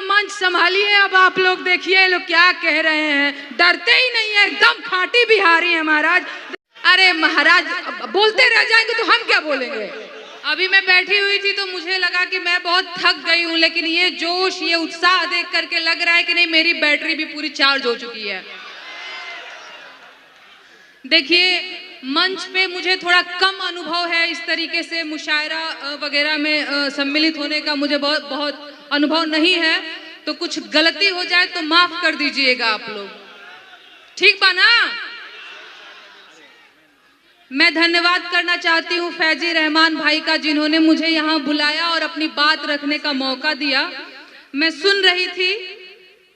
मंच संभालिए। अब आप लोग देखिए लोग क्या कह रहे हैं, डरते ही नहीं है, एकदम खाटी बिहारी है महाराज। अरे महाराज बोलते रह जाएंगे तो हम क्या बोलेंगे। अभी मैं बैठी हुई थी तो मुझे लगा कि मैं बहुत थक गई हूँ, लेकिन ये जोश ये उत्साह देख करके लग रहा है कि नहीं मेरी बैटरी भी पूरी चार्ज हो चुकी है। देखिए मंच पे मुझे थोड़ा कम अनुभव है, इस तरीके से मुशायरा वगैरह में सम्मिलित होने का मुझे बहुत अनुभव नहीं है, तो कुछ गलती हो जाए तो माफ कर दीजिएगा आप लोग, ठीक बा ना। मैं धन्यवाद करना चाहती हूँ फैजी रहमान भाई का, जिन्होंने मुझे यहाँ बुलाया और अपनी बात रखने का मौका दिया। मैं सुन रही थी,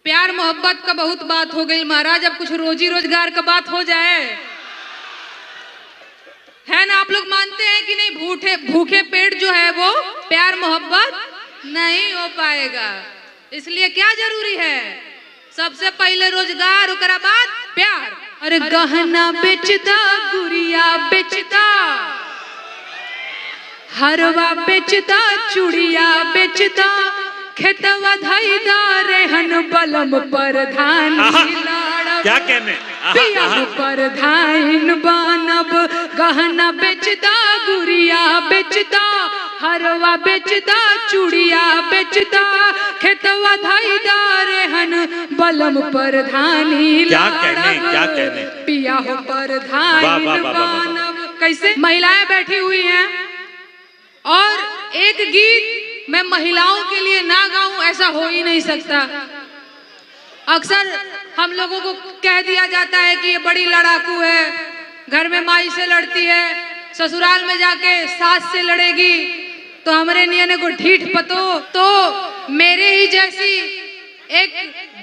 प्यार मोहब्बत का बहुत बात हो गई महाराज, अब कुछ रोजी रोजगार का बात हो जाए, है ना। आप लोग मानते हैं कि नहीं, भूखे पेट जो है वो प्यार मोहब्बत नहीं हो पाएगा, इसलिए क्या जरूरी है, सबसे पहले रोजगार, उसके बाद प्यार। अरे गहना बेचता, गुड़िया बेचता, हरवा बेचता, चूड़िया बेचता, खेतवा धैदा रेहन बलम प्रधान, क्या कहने पिया प्रधान बनब। गहना बेचता, गुड़िया बेचता, हरवा बेचता, चूड़िया बेचता, खेतवा धैदा रेहन बलम प्रधानी, क्या कहने पिया प्रधान बनब। कैसे महिलाएं बैठी हुई हैं और एक गीत मैं महिलाओं के लिए ना गाऊं, ऐसा हो ही नहीं सकता। अक्सर हम लोगों को कह दिया जाता है कि ये बड़ी लड़ाकू है, घर में माई से लड़ती है, ससुराल में जाके सास से लड़ेगी, तो हमारे नियने को ढीठ पतो। तो मेरे ही जैसी एक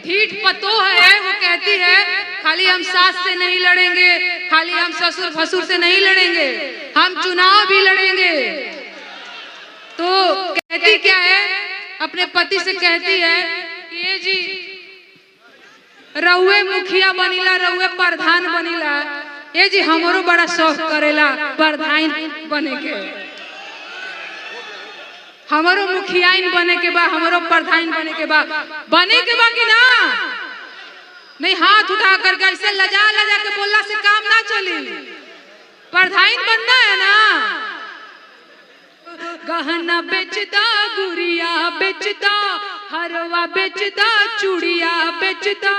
ढीठ पतो है, वो कहती है खाली हम सास से नहीं लड़ेंगे, खाली हम ससुर भसुर से नहीं लड़ेंगे, हम चुनाव भी लड़ेंगे। तो कहती क्या है, अपने पति से कहती है कि ये जी रउए मुखिया बनीला, रउए प्रधान बनीला, ये जी हमरो बड़ा शौक करेला प्रधान बने के, हमारो मुखियाइन बने के बा, हमारो प्रधान बने के बा कि ना। नहीं हाथ उठा करके ऐसे लजा के बोलना से काम ना चली, प्रधान बनना है ना। गहना बेचता, गुड़िया बेचता, हरवा बेचता, चूड़िया बेचता,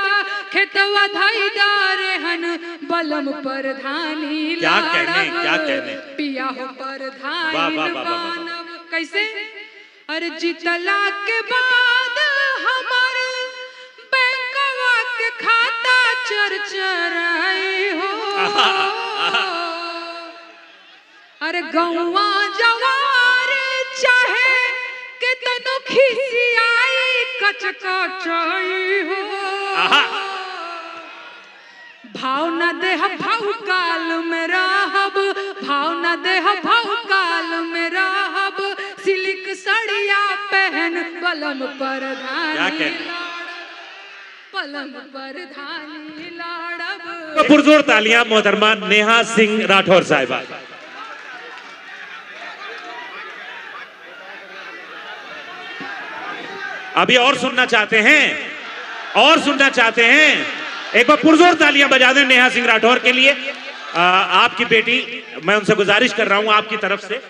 खेतवा धैदा रेहन बलम प्रधानी, क्या कहने पिया हो प्रधान बनब। कैसे, अरे जितला के बाद हमार बैंकवा के खाता चरचराई हो, अरे गौवा जवार चाहे के तनो खिसियाई कचकचाई हो, भाव न देह भाव काल में रहब, भाव न देह भाव काल में रहब, सिल्क साड़िया पहन बलम प्रधानी, बलम प्रधानी लाड़ब। पुरजोर तालियां मोहतरमा नेहा सिंह राठौर साहिबा। अभी और सुनना चाहते हैं, एक बार पुरजोर तालियां बजा दें नेहा सिंह राठौर के लिए। आपकी बेटी, मैं उनसे गुजारिश कर रहा हूं आपकी तरफ से,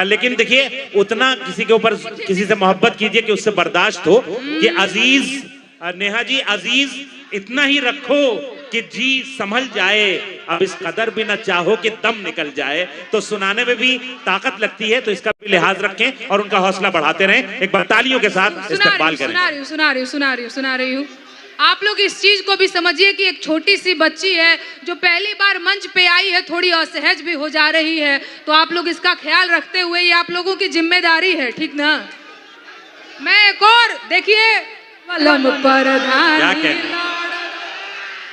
लेकिन देखिए उतना किसी के ऊपर किसी से मोहब्बत कीजिए कि उससे बर्दाश्त हो, कि अजीज नेहा जी, अजीज इतना ही रखो कि जी संभल जाए, अब इस कदर भी न चाहो कि दम निकल जाए। तो सुनाने में भी ताकत लगती है, तो इसका भी लिहाज रखें और उनका हौसला बढ़ाते रहें। एक बार तालियों के साथ इस्तेमाल करें। सुना रही हूँ। आप लोग इस चीज को भी समझिए कि एक छोटी सी बच्ची है जो पहली बार मंच पे आई है, थोड़ी असहज भी हो जा रही है, तो आप लोग इसका ख्याल रखते हुए ये आप लोगों की जिम्मेदारी है, ठीक ना। मैं एक और देखिए, पलम प्रधानी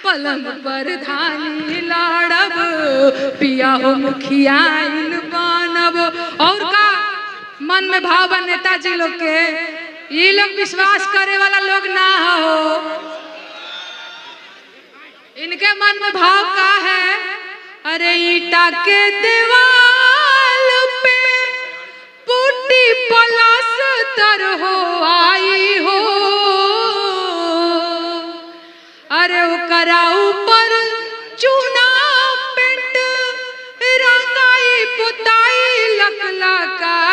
पलम प्रधानी लाड़ब, पिया हो मुखियाइन बनब। और का मन में भाव बा नेताजी लोग के, ये लोग विश्वास करे वाला लोग ना हो, इनके मन में भाव का है, अरे ईटा के दीवाल पे पुट्टी पलस्तर हो आई हो,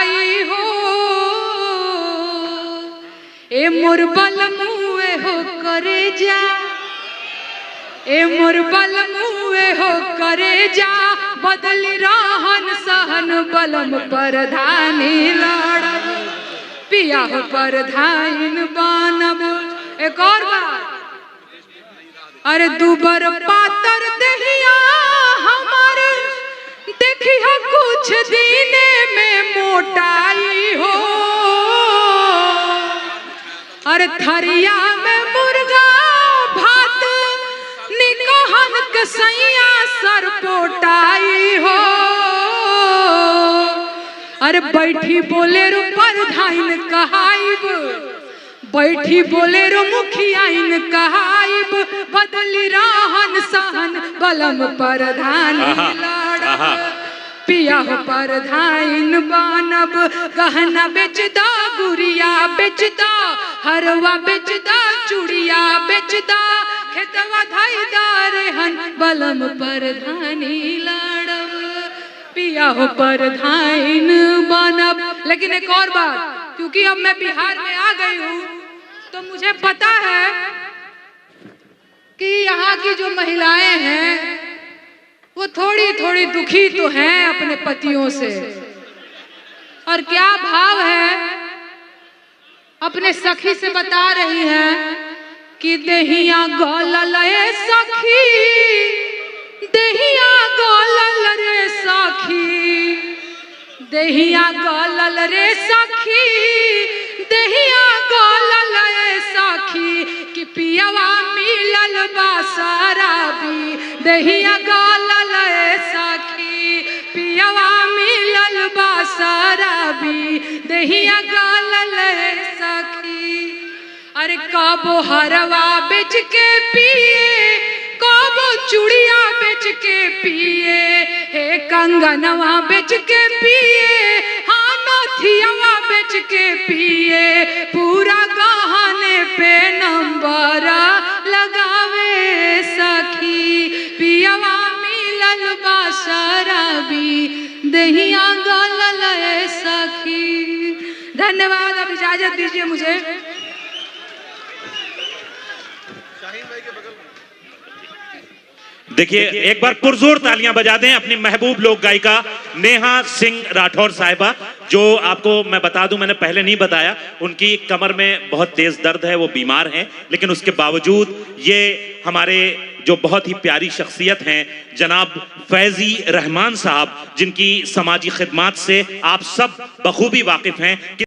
आई हो, ए मोर बलमुए हो करे जा, ए मोर बलमुए हो करे जा, बदली रहन सहन बलम परधानी लड़ब, पिया हो परधाइन बनब। एक और बात, अरे दुबर पातर दहिया हमारे देखिया कुछ दीने में मोटाई हो, अरे थरिया में मुर्गा भात निकहन कसैया सर पोटाई हो, अरे बैठी बोले रो परधाइन कहाइब, बैठी बोले रो मुखियाइन कहाइब, बदली रहन सहन बलम परधानी लड़ब, पिया हो परधाइन बनब। गहना बेचदा, गुड़िया बेचदा, हरवा बेचदा, चूड़िया बेचदा, खेतवा धाईदा रेहन बलम परधानी लड़ब, पिया हो परधाइन बनब। लेकिन एक और बात, क्योंकि अब मैं बिहार में आ गई हूँ तो मुझे पता है कि यहाँ की जो महिलाएं हैं वो थोड़ी थोड़ी दुखी तो हैं अपने पतियों से। और क्या भाव है, अपने सखी से बता रही हैं कि देहिया गलल रे सखी, देहिया गलल रे सखी, देहिया गलल रे सखी, देहिया गलल रे सखी, कि पियावा मिलल बा शराबी, देहिया गलल रे सखी, पियावा मिलल बा शराबी, देहिया गलल रे सखी। अरे कबो हरवा बेच के पिए, कबो चूड़िया बेच के पिए, हे कंगनवा बेच के पिए, हाँ नथियावा बेच के पिए, पूरा गहने पे नंबर लगावे सखी, पियावा मिलल बा शराबी, दहिया गलल रे सखी। धन्यवाद, अब इजाजत दीजिए मुझे। देखिए, एक बार पुरजोर तालियां बजा दें अपनी महबूब लोक गायिका नेहा सिंह राठौर साहिबा, जो आपको मैं बता दूं, मैंने पहले नहीं बताया, उनकी कमर में बहुत तेज दर्द है, वो बीमार हैं, लेकिन उसके बावजूद ये हमारे जो बहुत ही प्यारी शख्सियत हैं जनाब फैजी रहमान साहब, जिनकी समाजी खिदमात से आप सब बखूबी वाकिफ हैं।